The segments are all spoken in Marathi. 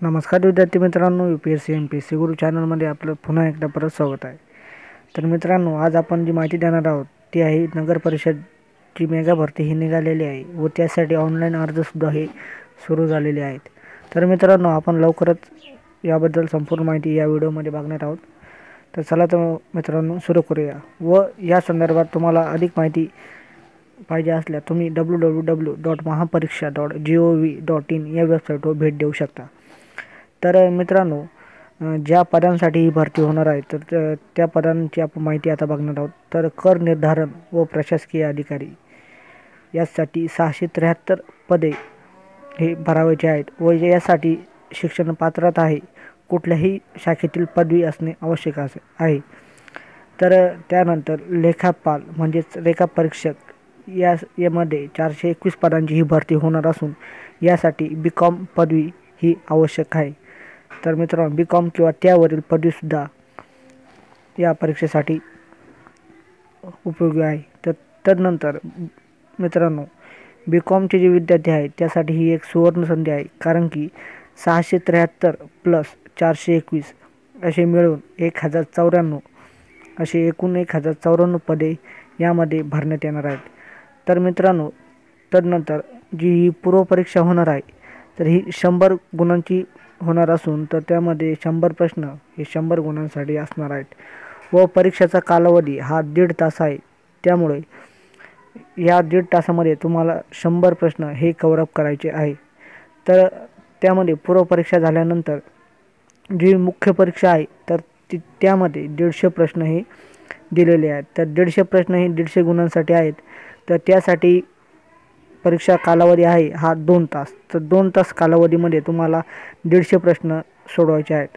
नमस्कार विद्यार्थी मित्रांनो, UPSC MPSC गुरु चॅनलमध्ये आपलं पुन्हा एकदा परत स्वागत आहे. तर मित्रांनो, आज आपण जी माहिती देणार आहोत ती आहे नगर परिषदची मेगा भरती ही निघालेली आहे व त्यासाठी ऑनलाईन अर्जसुद्धा हे सुरू झालेले आहेत. तर मित्रांनो, आपण लवकरच याबद्दल संपूर्ण माहिती या व्हिडिओमध्ये बघणार आहोत. तर चला तर मित्रांनो सुरू करूया. व या संदर्भात तुम्हाला अधिक माहिती पाहिजे असल्यास तुम्ही www.mahapariksha.gov.in या वेबसाईटवर भेट देऊ शकता. तर मित्रांनो, ज्या पदांसाठी ही भरती होणार आहे तर त्या पदांची आपण माहिती आता बघणार आहोत. तर कर निर्धारण व प्रशासकीय अधिकारी यासाठी 673 पदे हे भरावायचे आहेत व यासाठी शिक्षण पात्रता आहे कुठल्याही शाखेतील पदवी असणे आवश्यक आहे. तर त्यानंतर लेखापाल म्हणजेच लेखापरीक्षक यामध्ये 421 पदांची ही भरती होणार असून यासाठी BCom पदवी ही आवश्यक आहे. तर मित्रांनो, BCom किंवा त्यावरील पदवीसुद्धा या परीक्षेसाठी उपयोगी आहे. तर तदनंतर मित्रांनो, BComचे जे विद्यार्थी आहेत त्यासाठी ही एक सुवर्ण संधी आहे, कारण की 673 प्लस 421 असे मिळून 1094 असे एकूण 1094 पदे यामध्ये भरण्यात येणार आहेत. तर मित्रांनो, तदनंतर जी पूर्वपरीक्षा होणार आहे तर ही 100 गुणांची होणार असून तर त्यामध्ये 100 प्रश्न हे 100 गुणांसाठी असणार आहेत व परीक्षेचा कालावधी हा 1.5 तास आहे. त्यामुळे या 1.5 तासामध्ये तुम्हाला 100 प्रश्न हे कव्हरअप करायचे आहे. तर त्यामध्ये पूर्वपरीक्षा झाल्यानंतर जी मुख्य परीक्षा आहे तर त्यामध्ये 150 प्रश्न हे दिलेले आहेत. तर 150 प्रश्न हे 150 गुणांसाठी आहेत. तर त्यासाठी परीक्षा कालावधी आहे हा 2 तास. तर 2 तास कालावधीमध्ये तुम्हाला 150 प्रश्न सोडवायचे आहेत.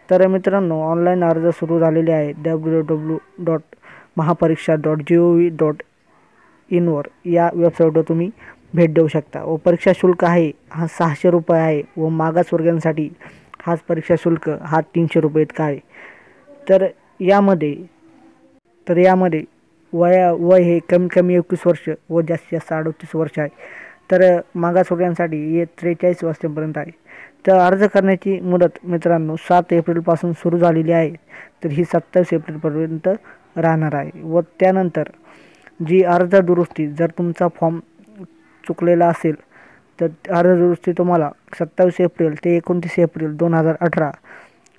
तर मित्रांनो, ऑनलाईन अर्ज सुरू झालेले आहेत. www.mahapariksha.gov.in वर या वेबसाईटवर तुम्ही भेट देऊ शकता व परीक्षा शुल्क आहे हा 600 रुपये आहे व मागासवर्गीयांसाठी हाच परीक्षा शुल्क हा 300 रुपये इतका आहे. तर यामध्ये वय हे कमीत कमी 21 वर्ष व जास्तीत जास्त 38 वर्ष आहे. तर मागासवर्गीयांसाठी हे 43 वर्षांपर्यंत आहे. तर अर्ज करण्याची मुदत मित्रांनो 7 एप्रिलपासून सुरू झालेली आहे. तर ही 27 एप्रिलपर्यंत राहणार आहे व त्यानंतर जी अर्ज दुरुस्ती, जर तुमचा फॉर्म चुकलेला असेल तर अर्ज दुरुस्ती तुम्हाला 27 एप्रिल ते 29 एप्रिल 2018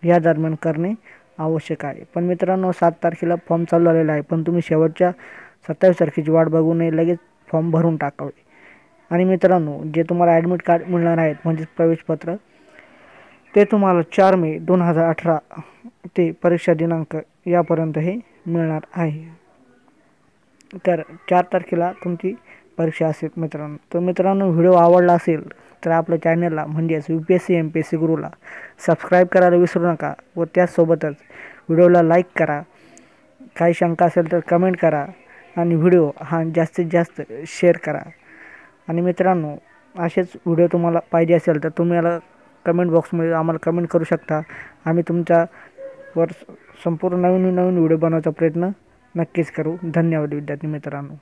या दरम्यान करणे आवश्यक आहे. पण मित्रांनो, 7 तारखेला फॉर्म चालू झालेला आहे, पण तुम्ही शेवटच्या 27 तारखेची वाट बघू नये, लगेच फॉर्म भरून टाकावे. आणि मित्रांनो, जे तुम्हाला ॲडमिट कार्ड मिळणार आहेत म्हणजेच प्रवेशपत्र ते तुम्हाला 4 मे 2018 ते परीक्षा दिनांक यापर्यंत हे मिळणार आहे. तर 4 तारखेला तुमची परीक्षा असेल मित्रांनो. तर मित्रांनो, व्हिडिओ आवडला असेल तर आपल्या चॅनलला म्हणजेच UPSC MPSC गुरुला सबस्क्राईब करायला विसरू नका व त्याचसोबतच व्हिडिओला लाईक करा. काही शंका असेल तर कमेंट करा आणि व्हिडिओ हा जास्तीत जास्त शेअर करा. आणि मित्रांनो, असेच व्हिडिओ तुम्हाला पाहिजे असेल तर तुम्ही याला कमेंट बॉक्समध्ये आम्हाला कमेंट करू शकता. आम्ही तुमच्यावर संपूर्ण नवीन व्हिडिओ बनवण्याचा प्रयत्न नक्कीच करू. धन्यवाद विद्यार्थी मित्रांनो.